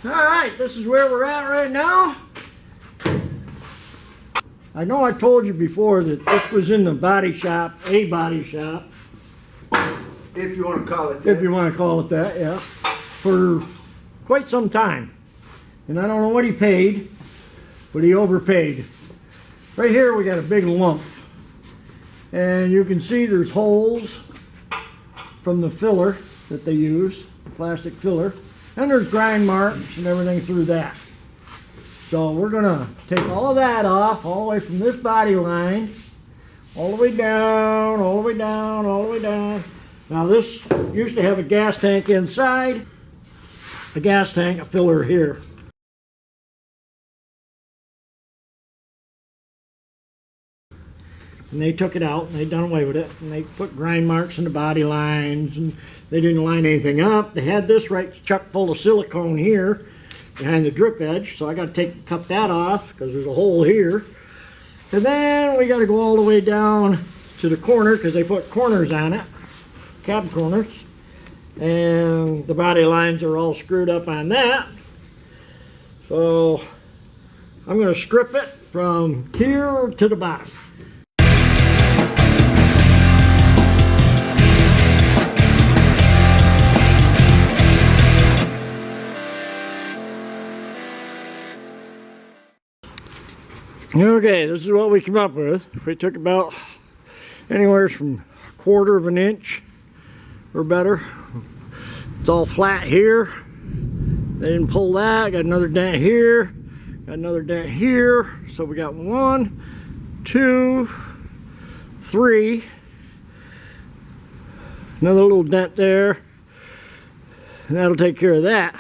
Alright, this is where we're at right now. I know I told you before that this was in the body shop, a body shop. If you want to call it that. If you want to call it that, yeah. For quite some time. And I don't know what he paid, but he overpaid. Right here we got a big lump. And you can see there's holes from the filler that they use, the plastic filler. And there's grind marks and everything through that. So we're gonna take all of that off, all the way from this body line, all the way down, all the way down, all the way down. Now this used to have a gas tank inside, a gas tank, a filler here. And they took it out and they done away with it. And they put grind marks in the body lines and they didn't line anything up. They had this right chuck full of silicone here behind the drip edge. So I got to cut that off because there's a hole here. And then we got to go all the way down to the corner because they put corners on it, cab corners. And the body lines are all screwed up on that. So I'm going to strip it from here to the bottom. Okay, this is what we came up with. We took about anywhere from 1/4 of an inch or better. It's all flat here. They didn't pull that. Got another dent here. Got another dent here. So we got 1, 2, 3. Another little dent there. And that'll take care of that.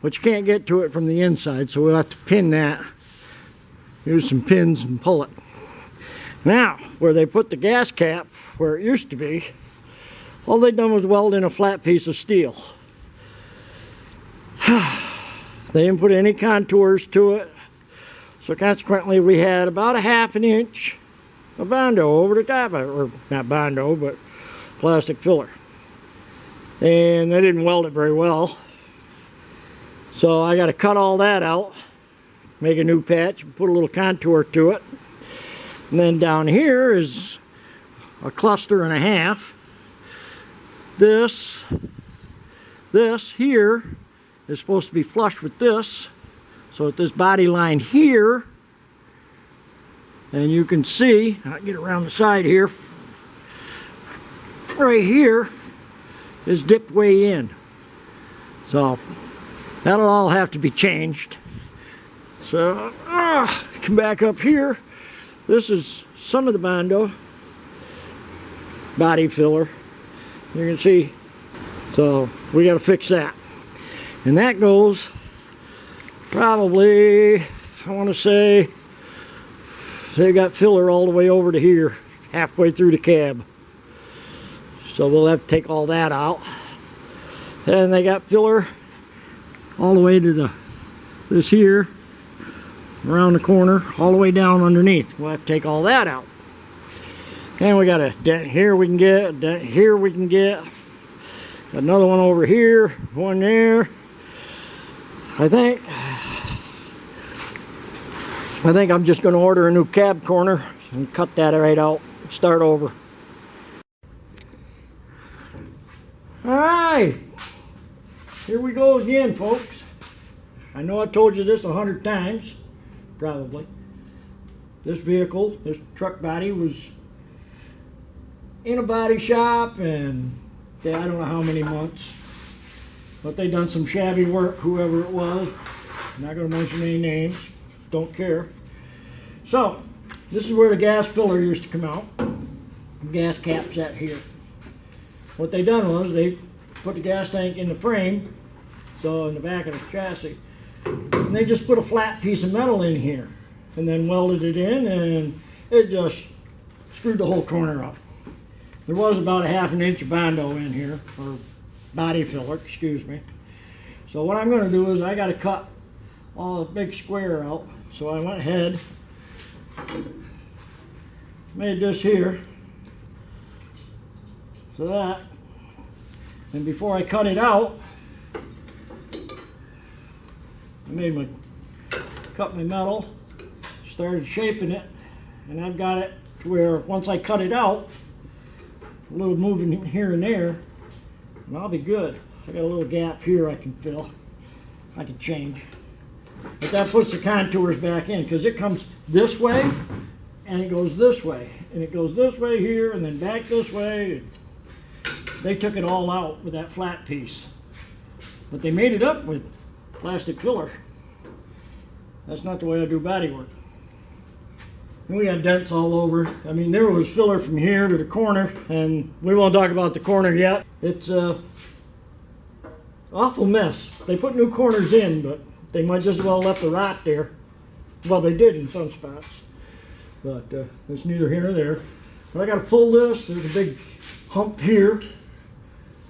But you can't get to it from the inside, so we'll have to pin that. Use some pins and pull it. Now, where they put the gas cap, where it used to be, all they done was weld in a flat piece of steel. They didn't put any contours to it. So consequently, we had about a 1/2 inch of Bondo over the top of it. Or not Bondo, but plastic filler. And they didn't weld it very well. So I got to cut all that out. Make a new patch, put a little contour to it. And then down here is a 1.5. This here is supposed to be flush with this. So at this body line here, and you can see, I'll get around the side here, right here is dipped way in. So that'll all have to be changed. So, come back up here. This is some of the Bondo body filler. You can see. So, we got to fix that. And that goes probably, I want to say, they got filler all the way over to here, halfway through the cab. So, we'll have to take all that out. And they got filler all the way to this here. Around the corner, all the way down underneath. We'll have to take all that out. And we got a dent here we can get, a dent here we can get. Got another one over here, one there. I think I'm just going to order a new cab corner and cut that right out and start over. Alright, here we go again, folks. I know I told you this 100 times. Probably. This vehicle, this truck body was in a body shop and I don't know how many months, but they done some shabby work, whoever it was. I'm not going to mention any names, don't care. So, this is where the gas filler used to come out. The gas cap's at here. What they done was they put the gas tank in the frame, so in the back of the chassis. And they just put a flat piece of metal in here and then welded it in, and it just screwed the whole corner up. There was about a 1/2 inch of Bondo in here, or body filler, excuse me. So what I'm going to do is I got to cut all the big square out. So I went ahead, made this here, so that, and before I cut it out, cut my metal, started shaping it, and I've got it to where once I cut it out, a little moving here and there, and I'll be good. I got a little gap here I can fill. I can change. But that puts the contours back in because it comes this way and it goes this way. And it goes this way here and then back this way. They took it all out with that flat piece. But they made it up with plastic filler. That's not the way I do body work. And we got dents all over. I mean, there was filler from here to the corner, and we won't talk about the corner yet. It's a awful mess. They put new corners in, but they might just as well left the rot there. Well, they did in some spots, but it's neither here nor there. But I got to pull this. There's a big hump here,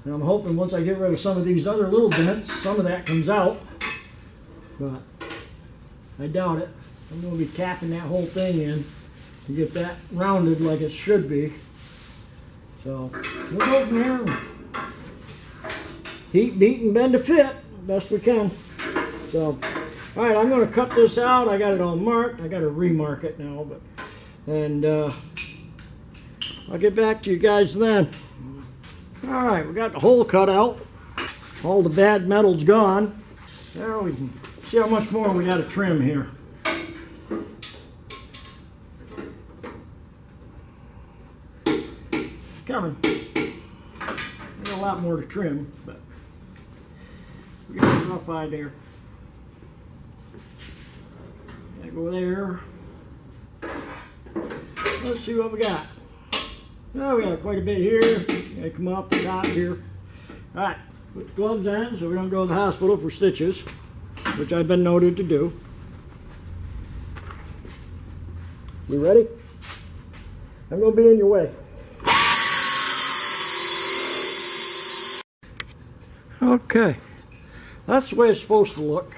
and I'm hoping once I get rid of some of these other little dents, some of that comes out. But I doubt it. I'm going to be tapping that whole thing in to get that rounded like it should be. So we'll go from there. Heat, beat, and bend to fit best we can. So, all right, I'm going to cut this out. I got it all marked. I got to remark it now, and I'll get back to you guys then. All right, we got the hole cut out. All the bad metal's gone. Now we can see how much more we got to trim here. Coming. There's a lot more to trim, but we got a rough idea. Gotta go there. Let's see what we got. Oh, we got quite a bit here. Gotta come off the top here. All right, put the gloves on so we don't go to the hospital for stitches, which I've been noted to do. You ready? I'm gonna be in your way. Okay, that's the way it's supposed to look.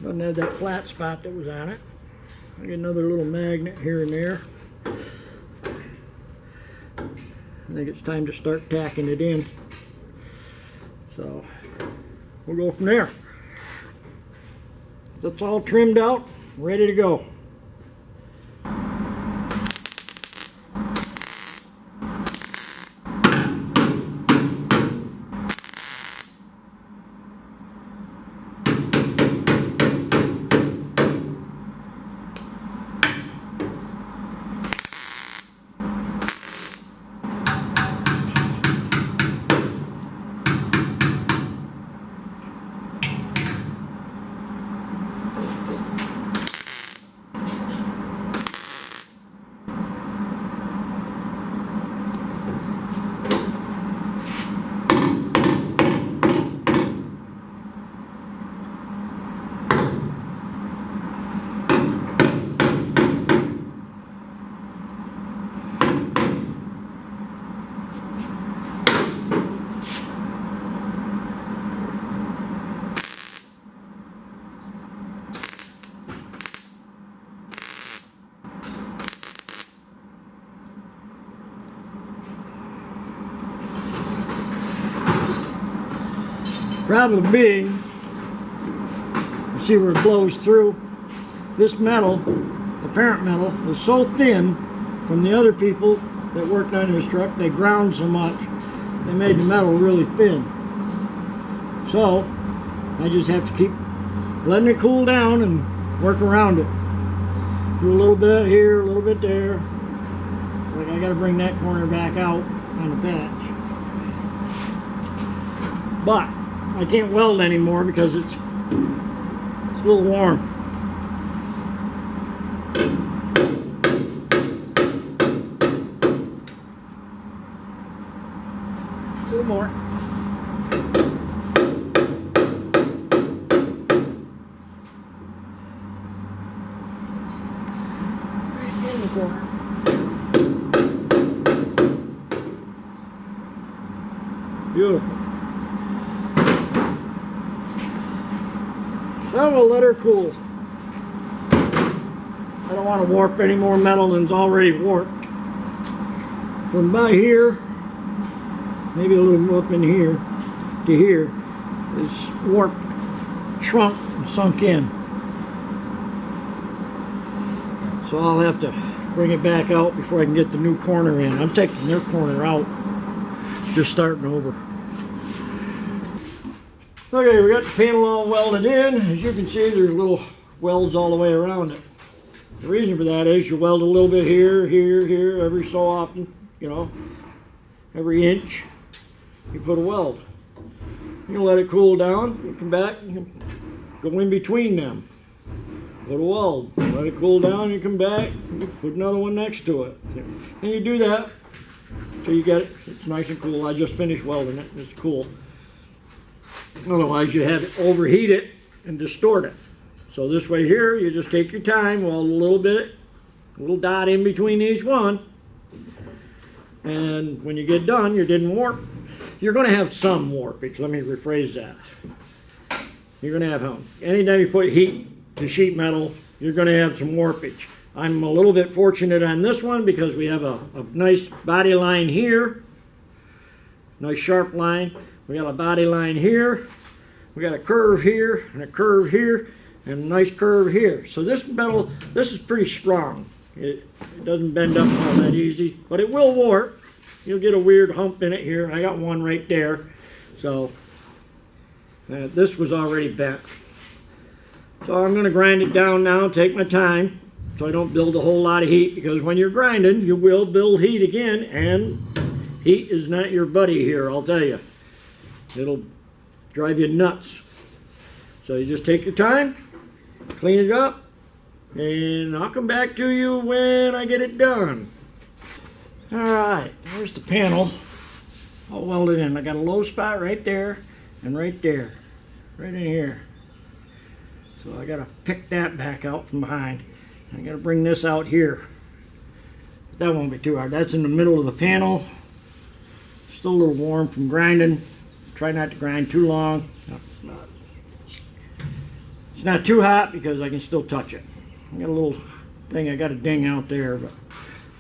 Doesn't have that flat spot that was on it. I get another little magnet here and there. I think it's time to start tacking it in. So we'll go from there. That's all trimmed out, ready to go. Problem being, you see where it blows through, this metal, the parent metal, was so thin from the other people that worked on this truck. They ground so much, they made the metal really thin. So, I just have to keep letting it cool down and work around it. Do a little bit here, a little bit there. Like I gotta bring that corner back out on the patch. But I can't weld anymore because it's a little warm. A little more. Right in the corner. Beautiful. So we'll let her cool. I don't want to warp any more metal than's already warped. From about here, maybe a little up in here to here, is warped shrunk and sunk in. So I'll have to bring it back out before I can get the new corner in. I'm taking their corner out, just starting over. Okay, we got the panel all welded in. As you can see, there's little welds all the way around it. The reason for that is you weld a little bit here, here, here, every so often, you know, every inch, you put a weld. You let it cool down, you come back, you go in between them. Put a weld, let it cool down, you come back, you put another one next to it. And you do that until you get it, it's nice and cool. I just finished welding it, it's cool. Otherwise you have to overheat it and distort it. So this way here, you just take your time, weld a little bit, a little dot in between each one. And when you get done, you didn't warp. You're going to have some warpage, let me rephrase that. You're going to have, anytime you put heat to sheet metal, you're going to have some warpage. I'm a little bit fortunate on this one because we have a nice body line here, nice sharp line. We got a body line here, we got a curve here, and a curve here, and a nice curve here. So this metal, this is pretty strong. It doesn't bend up all that easy, but it will warp. You'll get a weird hump in it here. I got one right there. So this was already bent. So I'm going to grind it down now, take my time, so I don't build a whole lot of heat, because when you're grinding, you will build heat again, and heat is not your buddy here, I'll tell you. It'll drive you nuts. So you just take your time, clean it up, and I'll come back to you when I get it done. All right, there's the panel. I'll weld it in. I got a low spot right there and right there, right in here. So I got to pick that back out from behind. I got to bring this out here. That won't be too hard. That's in the middle of the panel. Still a little warm from grinding. Try not to grind too long. It's not too hot because I can still touch it. I got a little thing I got to ding out there, but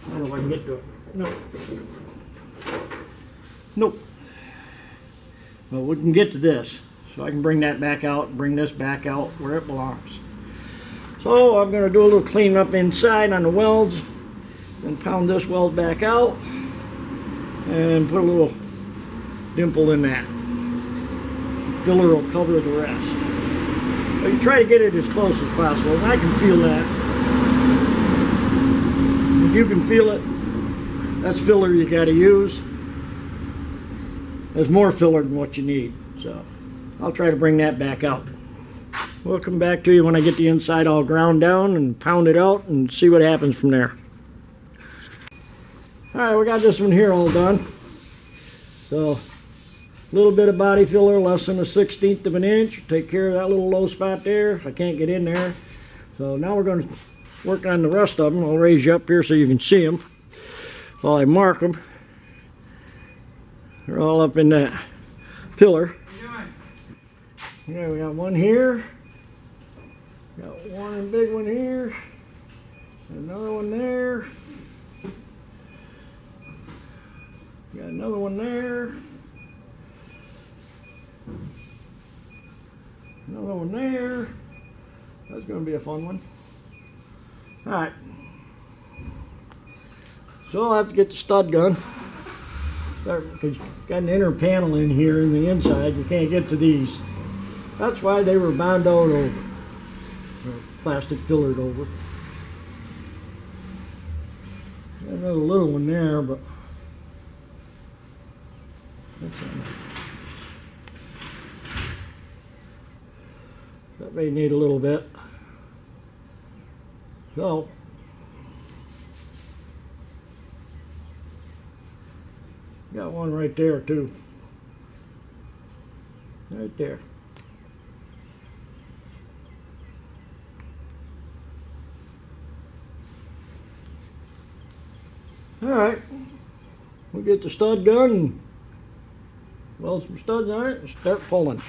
I don't know if I can get to it. Nope. Nope. Well, we can get to this. So I can bring that back out and bring this back out where it belongs. So I'm going to do a little cleanup inside on the welds and pound this weld back out and put a little dimple in that. Filler will cover the rest. But you try to get it as close as possible, and I can feel that. If you can feel it, that's filler you got to use. There's more filler than what you need, so I'll try to bring that back out. We'll come back to you when I get the inside all ground down and pound it out and see what happens from there. Alright, we got this one here all done. So, a little bit of body filler, less than a 1/16 of an inch. Take care of that little low spot there. I can't get in there. So now we're going to work on the rest of them. I'll raise you up here so you can see them while I mark them. They're all up in that pillar. Okay, we got one here. Got one big one here. Another one there. Got another one there. Another one there. That's going to be a fun one. Alright. So I'll have to get the stud gun. Because you've got an inner panel in here in the inside. You can't get to these. That's why they were bondoed over. Or plastic pillared over. Got another little one there, but that's enough. That may need a little bit. So, got one right there too. Right there. Alright, we'll get the stud gun and weld some studs on it and start pulling.